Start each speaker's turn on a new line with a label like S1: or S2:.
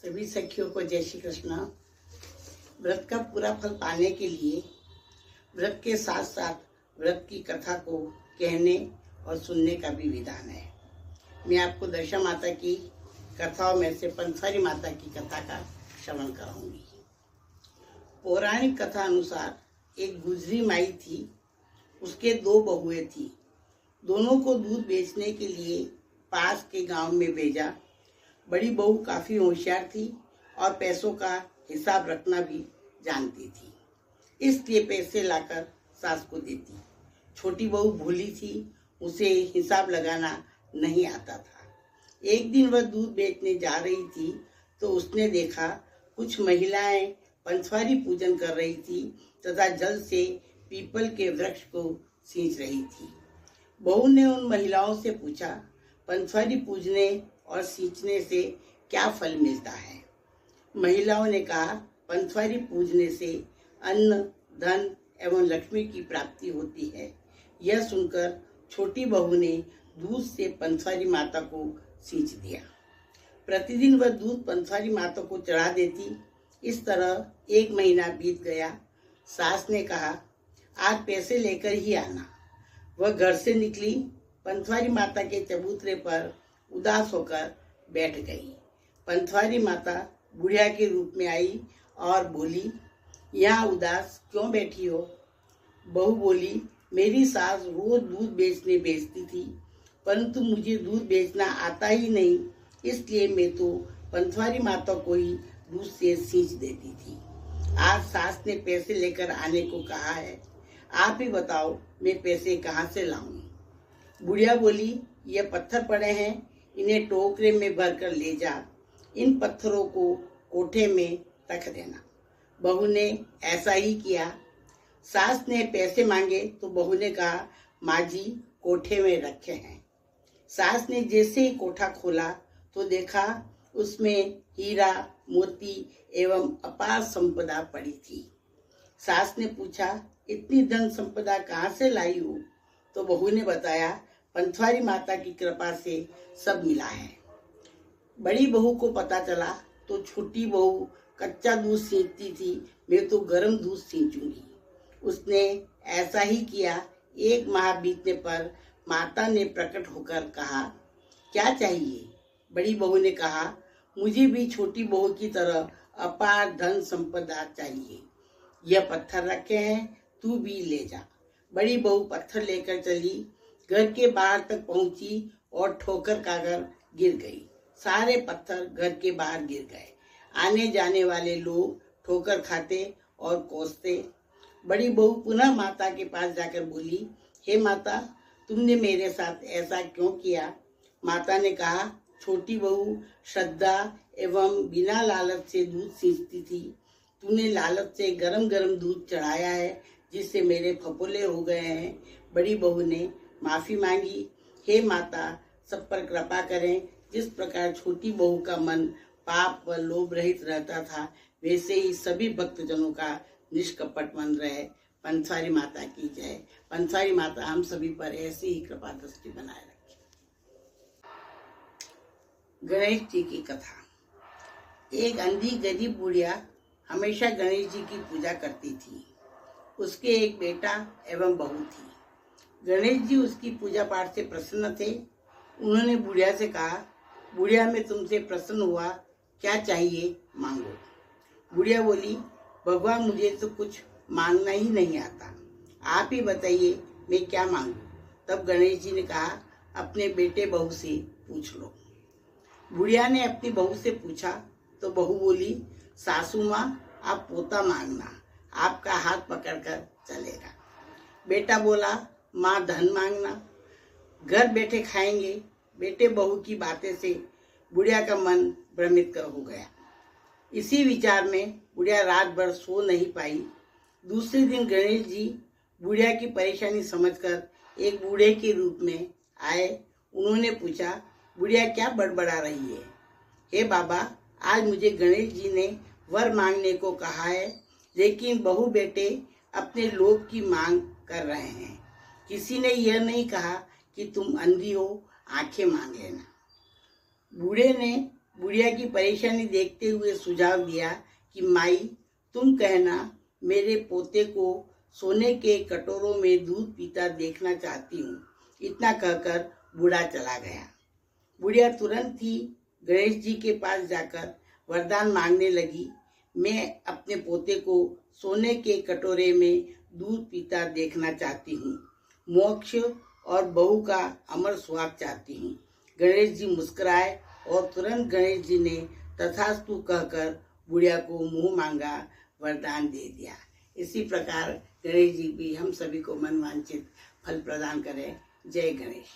S1: सभी सखियों को जय श्री कृष्ण। व्रत का पूरा फल पाने के लिए व्रत के साथ साथ व्रत की कथा को कहने और सुनने का भी विधान है। मैं आपको दशा माता की कथाओं में से पंचसारी माता की कथा का श्रवण कराऊंगी। पौराणिक कथा अनुसार एक गुजरी माई थी, उसके 2 बहुएं थी। दोनों को दूध बेचने के लिए पास के गांव में भेजा। बड़ी बहू काफी होशियार थी और पैसों का हिसाब रखना भी जानती थी, इसलिए पैसे लाकर सास को देती। छोटी बहू भोली थी, उसे हिसाब लगाना नहीं आता था। एक दिन वह दूध बेचने जा रही थी तो उसने देखा कुछ महिलाएं पंचवारी पूजन कर रही थी तथा जल से पीपल के वृक्ष को सींच रही थी। बहू ने उन महिलाओं से पूछा, पंचवारी पूजने और सींचने से क्या फल मिलता है? महिलाओं ने कहा, पंचवारी पूजने से अन्न, धन एवं लक्ष्मी की प्राप्ति होती है। यह सुनकर छोटी बहू ने दूध से पंचवारी माता को सींच दिया। प्रतिदिन वह दूध पंचवारी माता को चढ़ा देती। इस तरह 1 महीना बीत गया। सास ने कहा, आज पैसे लेकर ही आना। वह घर से निकली, पंचवारी माता के चबूतरे पर उदास होकर बैठ गई। पंचवारी माता बुढ़िया के रूप में आई और बोली, यहाँ उदास क्यों बैठी हो? बहू बोली, मेरी सास रोज दूध बेचने भेजती थी, परंतु मुझे दूध बेचना आता ही नहीं, इसलिए मैं तो पंचवारी माता को ही दूध से सींच देती थी। आज सास ने पैसे लेकर आने को कहा है, आप ही बताओ मैं पैसे कहाँ से लाऊं? बुढ़िया बोली, ये पत्थर पड़े हैं, इन्हें टोकरे में भरकर ले जा। इन पत्थरों को कोठे में रख देना। बहू ने ऐसा ही किया। सास ने पैसे मांगे तो बहू ने कहा, माँ जी कोठे में रखे हैं। सास ने जैसे ही कोठा खोला तो देखा उसमें हीरा, मोती एवं अपार संपदा पड़ी थी। सास ने पूछा, इतनी धन संपदा कहाँ से लाई हो? तो बहू ने बताया, पंचवारी माता की कृपा से सब मिला है। बड़ी बहू को पता चला तो छोटी बहू कच्चा दूध सींचती थी, मैं तो गर्म दूध सींचूंगी। उसने ऐसा ही किया। 1 माह बीतने पर माता ने प्रकट होकर कहा, क्या चाहिए? बड़ी बहू ने कहा, मुझे भी छोटी बहू की तरह अपार धन संपदा चाहिए। यह पत्थर रखे हैं, तू भी ले जा। बड़ी बहू पत्थर लेकर चली, घर के बाहर तक पहुंची और ठोकर खाकर गिर गई। सारे पत्थर घर के बाहर गिर गए। आने जाने वाले लोग ठोकर खाते और कोसते। बड़ी बहू पुनः माता के पास जाकर बोली, हे माता, तुमने मेरे साथ ऐसा क्यों किया? माता ने कहा, छोटी बहू श्रद्धा एवं बिना लालच से दूध सींचती थी। तूने लालच से गरम गरम दूध चढ़ाया है, जिससे मेरे फफोले हो गए हैं। बड़ी बहू ने माफी मांगी। हे माता, सब पर कृपा करें। जिस प्रकार छोटी बहू का मन पाप व लोभ रहित रहता था, वैसे ही सभी भक्तजनों का निष्कपट मन रहे। पंचसारी माता की जय। पंचसारी माता हम सभी पर ऐसी ही कृपा दृष्टि बनाए रखे। गणेश जी की कथा। एक अंधी गरीब बुढ़िया हमेशा गणेश जी की पूजा करती थी। उसके एक बेटा एवं बहू थी। गणेश जी उसकी पूजा पाठ से प्रसन्न थे। उन्होंने बुढ़िया से कहा, बुढ़िया मैं तुमसे प्रसन्न हुआ, क्या चाहिए मांगो। बुढ़िया बोली, भगवान मुझे तो कुछ मांगना ही नहीं आता, आप ही बताइए मैं क्या मांगू। तब गणेश जी ने कहा, अपने बेटे बहू से पूछ लो। बुढ़िया ने अपनी बहू से पूछा तो बहू बोली, सासू माँ आप पोता मांगना, आपका हाथ पकड़कर चलेगा। बेटा बोला, माँ धन मांगना, घर बैठे खाएंगे। बेटे बहू की बातें से बुढ़िया का मन भ्रमित कर हो गया। इसी विचार में बुढ़िया रात भर सो नहीं पाई। दूसरे दिन गणेश जी बुढ़िया की परेशानी समझकर एक बूढ़े के रूप में आए। उन्होंने पूछा, बुढ़िया क्या बड़बड़ा रही है? हे बाबा, आज मुझे गणेश जी ने वर मांगने को कहा है, लेकिन बहू बेटे अपने लोभ की मांग कर रहे हैं। किसी ने यह नहीं कहा कि तुम अंधी हो, आंखें मांग लेना। बूढ़े ने बुढ़िया की परेशानी देखते हुए सुझाव दिया कि माई, तुम कहना, मेरे पोते को सोने के कटोरों में दूध पीता देखना चाहती हूँ। इतना कहकर बूढ़ा चला गया। बुढ़िया तुरंत ही गणेश जी के पास जाकर वरदान मांगने लगी, मैं अपने पोते को सोने के कटोरे में दूध पीता देखना चाहती हूँ, मोक्ष और बहू का अमर सुहाग चाहती हूँ। गणेश जी मुस्कुराए और तुरंत गणेश जी ने तथास्तु कहकर बुढ़िया को मुंह मांगा वरदान दे दिया। इसी प्रकार गणेश जी भी हम सभी को मनवांछित फल प्रदान करें। जय गणेश।